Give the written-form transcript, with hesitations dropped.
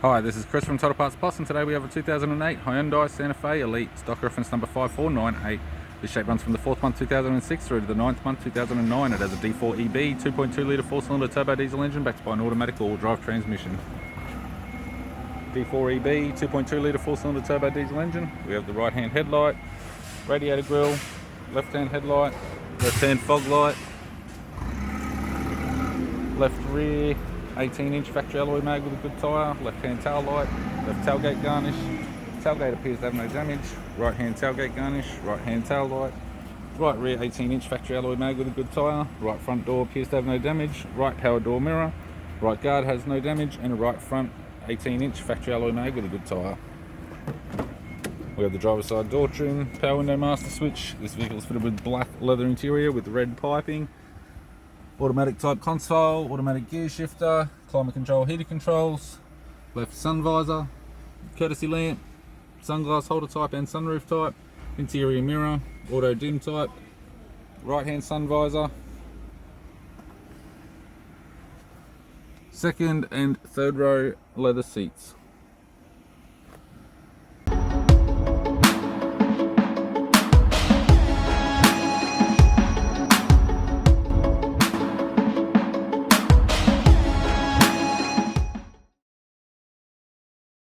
Hi, this is Chris from Total Parts Plus, and today we have a 2008 Hyundai Santa Fe Elite, stock reference number 5498. This shape runs from the 4th month 2006 through to the 9th month 2009. It has a D4 EB 2.2 litre 4-cylinder turbo diesel engine backed by an automatic all drive transmission. D4 EB 2.2 litre 4-cylinder turbo diesel engine. We have the right hand headlight, radiator grille, left hand headlight, left hand fog light, left rear 18-inch factory alloy mag with a good tyre, left-hand tail light, left tailgate garnish, tailgate appears to have no damage, right-hand tailgate garnish, right-hand tail light, right rear 18-inch factory alloy mag with a good tyre, right front door appears to have no damage, right power door mirror, right guard has no damage, and a right front 18-inch factory alloy mag with a good tyre. We have the driver's side door trim, power window master switch. This vehicle is fitted with black leather interior with red piping. Automatic type console, automatic gear shifter, climate control heater controls, left sun visor, courtesy lamp, sunglass holder type and sunroof type, interior mirror, auto dim type, right hand sun visor, second and third row leather seats.